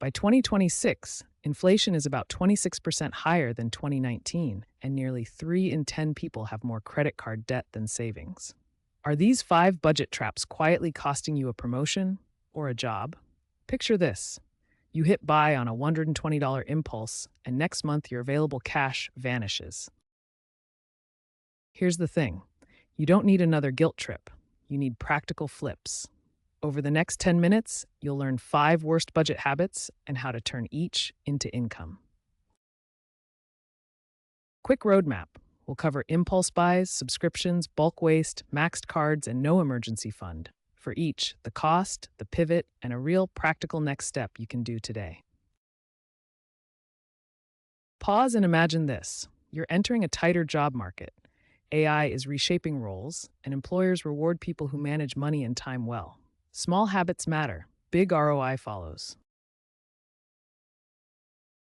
By 2026, inflation is about 26% higher than 2019, and nearly 3 in 10 people have more credit card debt than savings. Are these 5 budget traps quietly costing you a promotion or a job? Picture this. You hit buy on a $120 impulse, and next month your available cash vanishes. Here's the thing. You don't need another guilt trip. You need practical flips. Over the next 10 minutes, you'll learn 5 worst budget habits and how to turn each into income. Quick roadmap. We'll cover impulse buys, subscriptions, bulk waste, maxed cards, and no emergency fund. For each, the cost, the pivot, and a real practical next step you can do today. Pause and imagine this. You're entering a tighter job market. AI is reshaping roles, and employers reward people who manage money and time well. Small habits matter. Big ROI follows.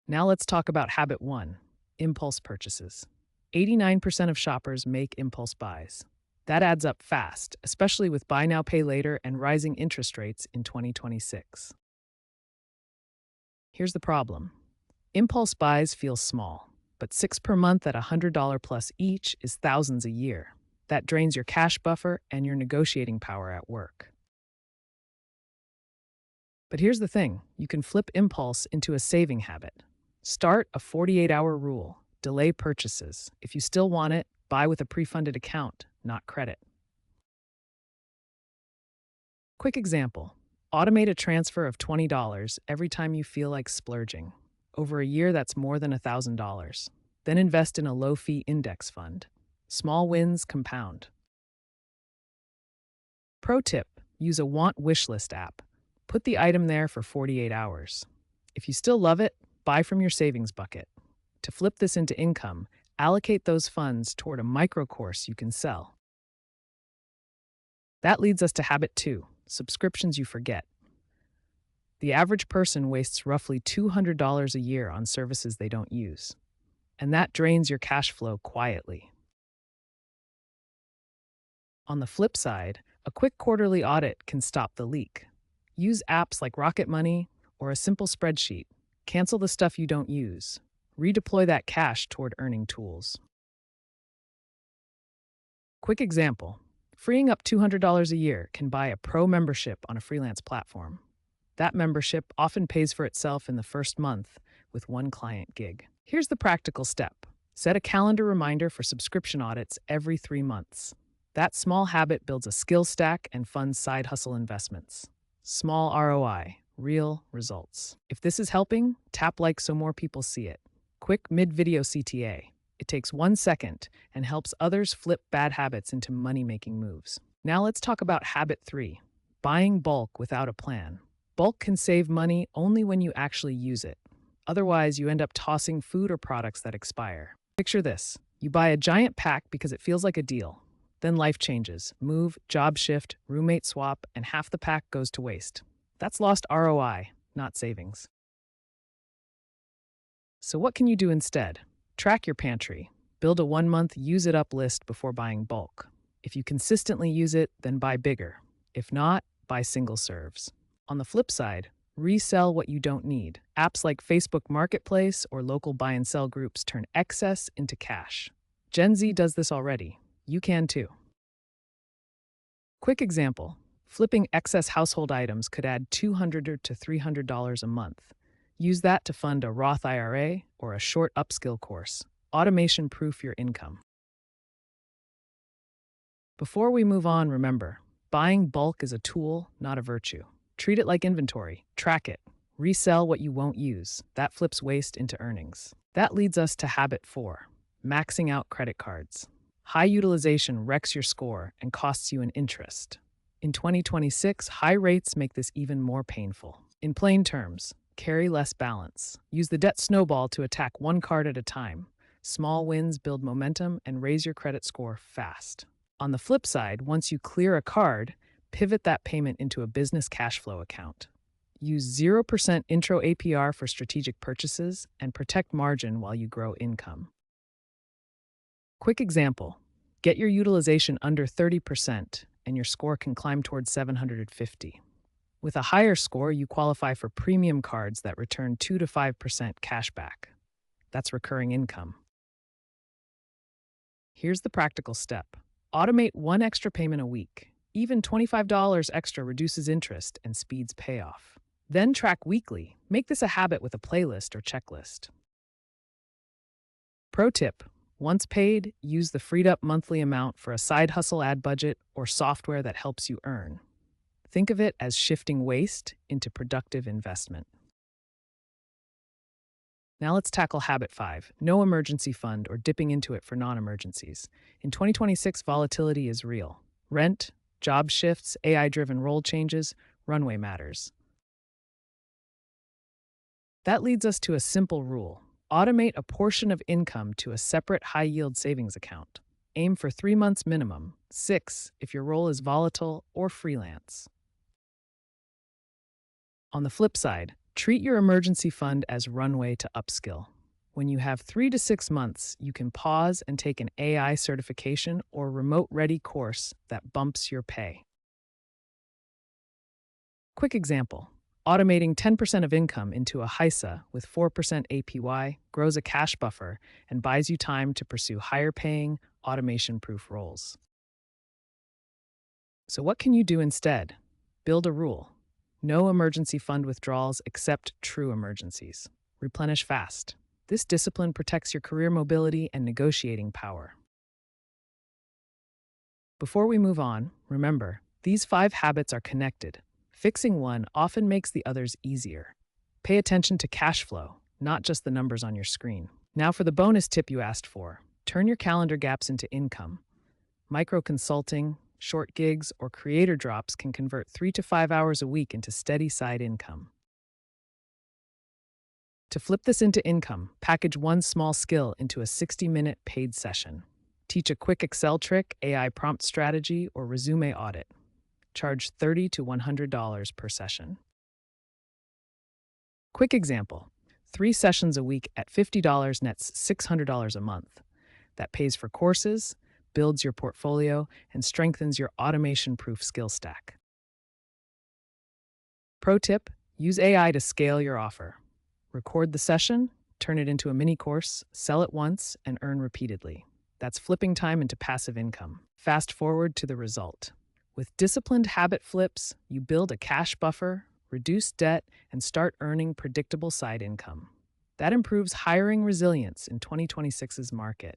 Now let's talk about habit 1, impulse purchases. 89% of shoppers make impulse buys. That adds up fast, especially with buy now, pay later and rising interest rates in 2026. Here's the problem. Impulse buys feel small, but 6 per month at $100 plus each is thousands a year. That drains your cash buffer and your negotiating power at work. But here's the thing, you can flip impulse into a saving habit. Start a 48-hour rule. Delay purchases. If you still want it, buy with a pre-funded account, not credit. Quick example. Automate a transfer of $20 every time you feel like splurging. Over a year, that's more than $1,000. Then invest in a low-fee index fund. Small wins compound. Pro tip, use a want wish list app. Put the item there for 48 hours. If you still love it, buy from your savings bucket. To flip this into income, allocate those funds toward a micro course you can sell. That leads us to habit 2, subscriptions you forget. The average person wastes roughly $200 a year on services they don't use, and that drains your cash flow quietly. On the flip side, a quick quarterly audit can stop the leak. Use apps like Rocket Money or a simple spreadsheet. Cancel the stuff you don't use. Redeploy that cash toward earning tools. Quick example. Freeing up $200 a year can buy a pro membership on a freelance platform. That membership often pays for itself in the first month with one client gig. Here's the practical step. Set a calendar reminder for subscription audits every 3 months. That small habit builds a skill stack and funds side hustle investments. Small ROI, real results. If this is helping, tap like so more people see it. Quick mid-video CTA. It takes 1 second and helps others flip bad habits into money-making moves. Now let's talk about habit 3, buying bulk without a plan. Bulk can save money only when you actually use it. Otherwise, you end up tossing food or products that expire. Picture this. You buy a giant pack because it feels like a deal. Then life changes. Move, job shift, roommate swap, and half the pack goes to waste. That's lost ROI, not savings. So what can you do instead? Track your pantry. Build a 1-month use-it-up list before buying bulk. If you consistently use it, then buy bigger. If not, buy single serves. On the flip side, resell what you don't need. Apps like Facebook Marketplace or local buy and sell groups turn excess into cash. Gen Z does this already. You can too. Quick example. Flipping excess household items could add $200 to $300 a month. Use that to fund a Roth IRA or a short upskill course. Automation-proof your income. Before we move on, remember, buying bulk is a tool, not a virtue. Treat it like inventory. Track it. Resell what you won't use. That flips waste into earnings. That leads us to habit 4, maxing out credit cards. High utilization wrecks your score and costs you an interest. In 2026, high rates make this even more painful. In plain terms, carry less balance. Use the debt snowball to attack one card at a time. Small wins build momentum and raise your credit score fast. On the flip side, once you clear a card, pivot that payment into a business cash flow account. Use 0% intro APR for strategic purchases and protect margin while you grow income. Quick example. Get your utilization under 30% and your score can climb towards 750. With a higher score, you qualify for premium cards that return 2 to 5% cash back. That's recurring income. Here's the practical step. Automate one extra payment a week. Even $25 extra reduces interest and speeds payoff. Then track weekly. Make this a habit with a playlist or checklist. Pro tip: once paid, use the freed up monthly amount for a side hustle ad budget or software that helps you earn. Think of it as shifting waste into productive investment. Now let's tackle habit 5, no emergency fund or dipping into it for non-emergencies. In 2026, volatility is real. Rent, job shifts, AI-driven role changes, runway matters. That leads us to a simple rule. Automate a portion of income to a separate high-yield savings account. Aim for 3 months minimum, 6 if your role is volatile or freelance. On the flip side, treat your emergency fund as runway to upskill. When you have 3 to 6 months, you can pause and take an AI certification or remote-ready course that bumps your pay. Quick example: automating 10% of income into a HISA with 4% APY grows a cash buffer and buys you time to pursue higher-paying, automation-proof roles. So what can you do instead? Build a rule. No emergency fund withdrawals except true emergencies. Replenish fast. This discipline protects your career mobility and negotiating power. Before we move on, remember, these 5 habits are connected. Fixing one often makes the others easier. Pay attention to cash flow, not just the numbers on your screen. Now for the bonus tip you asked for. Turn your calendar gaps into income. Micro consulting, short gigs, or creator drops can convert 3 to 5 hours a week into steady side income. To flip this into income, package one small skill into a 60-minute paid session. Teach a quick Excel trick, AI prompt strategy, or resume audit. Charge $30 to $100 per session. Quick example: 3 sessions a week at $50 nets $600 a month. That pays for courses, builds your portfolio, and strengthens your automation-proof skill stack. Pro tip: use AI to scale your offer. Record the session, turn it into a mini course, sell it once, and earn repeatedly. That's flipping time into passive income. Fast forward to the result. With disciplined habit flips, you build a cash buffer, reduce debt, and start earning predictable side income. That improves hiring resilience in 2026's market.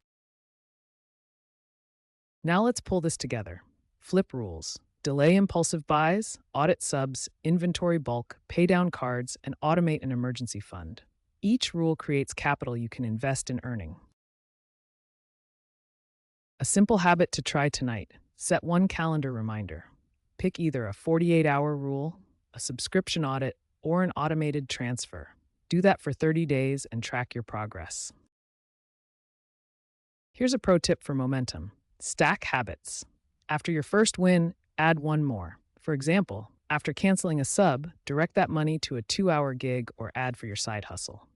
Now let's pull this together. Flip rules. Delay impulsive buys, audit subs, inventory bulk, pay down cards, and automate an emergency fund. Each rule creates capital you can invest in earning. A simple habit to try tonight: set one calendar reminder. Pick either a 48-hour rule, a subscription audit, or an automated transfer. Do that for 30 days and track your progress. Here's a pro tip for momentum. Stack habits. After your first win, add one more. For example, after canceling a sub, direct that money to a 2-hour gig or ad for your side hustle.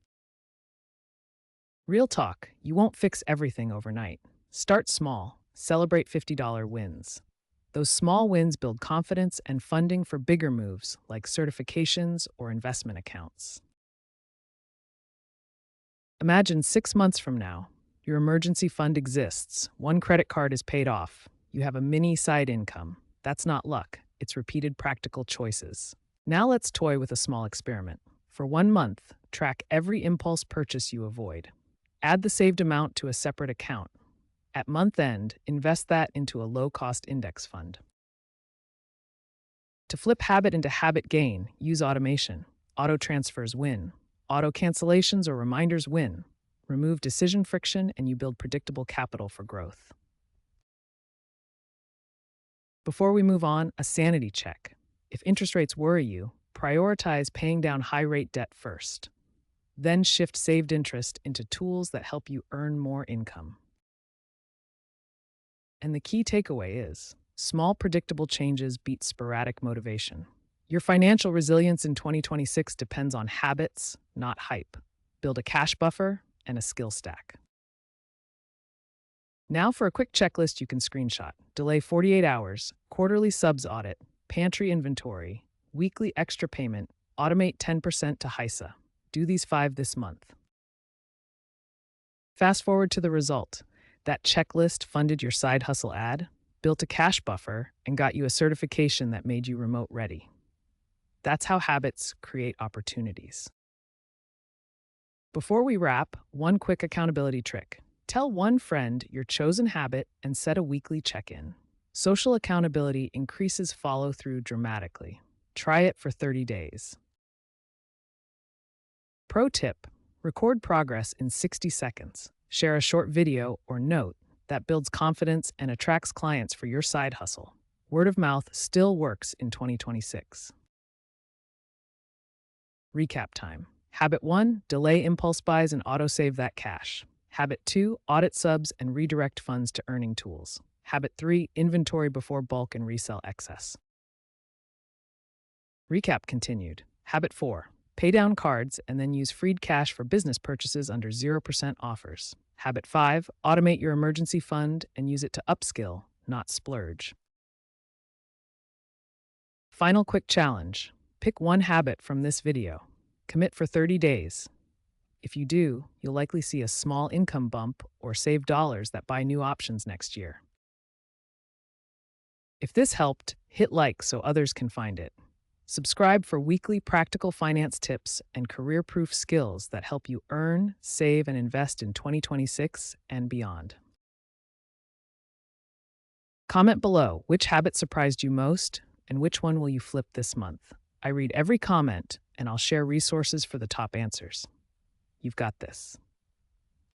Real talk, you won't fix everything overnight. Start small. Celebrate $50 wins. Those small wins build confidence and funding for bigger moves like certifications or investment accounts. Imagine 6 months from now, your emergency fund exists, one credit card is paid off, you have a mini side income. That's not luck, it's repeated practical choices. Now let's toy with a small experiment. For 1 month, track every impulse purchase you avoid. Add the saved amount to a separate account. At month end, invest that into a low-cost index fund. To flip habit into habit gain, use automation. Auto transfers win. Auto cancellations or reminders win. Remove decision friction and you build predictable capital for growth. Before we move on, a sanity check. If interest rates worry you, prioritize paying down high-rate debt first. Then shift saved interest into tools that help you earn more income. And the key takeaway is, small predictable changes beat sporadic motivation. Your financial resilience in 2026 depends on habits, not hype. Build a cash buffer and a skill stack. Now for a quick checklist you can screenshot. Delay 48 hours, quarterly subs audit, pantry inventory, weekly extra payment, automate 10% to HISA. Do these 5 this month. Fast forward to the result. That checklist funded your side hustle ad, built a cash buffer, and got you a certification that made you remote ready. That's how habits create opportunities. Before we wrap, one quick accountability trick. Tell one friend your chosen habit and set a weekly check-in. Social accountability increases follow-through dramatically. Try it for 30 days. Pro tip: record progress in 60 seconds. Share a short video or note that builds confidence and attracts clients for your side hustle. Word of mouth still works in 2026. Recap time. Habit 1, delay impulse buys and autosave that cash. Habit 2, audit subs and redirect funds to earning tools. Habit 3, inventory before bulk and resell excess. Recap continued. Habit 4, pay down cards and then use freed cash for business purchases under 0% offers. Habit 5, automate your emergency fund and use it to upskill, not splurge. Final quick challenge. Pick one habit from this video. Commit for 30 days. If you do, you'll likely see a small income bump or save dollars that buy new options next year. If this helped, hit like so others can find it. Subscribe for weekly practical finance tips and career-proof skills that help you earn, save, and invest in 2026 and beyond. Comment below which habit surprised you most and which one will you flip this month. I read every comment and I'll share resources for the top answers. You've got this.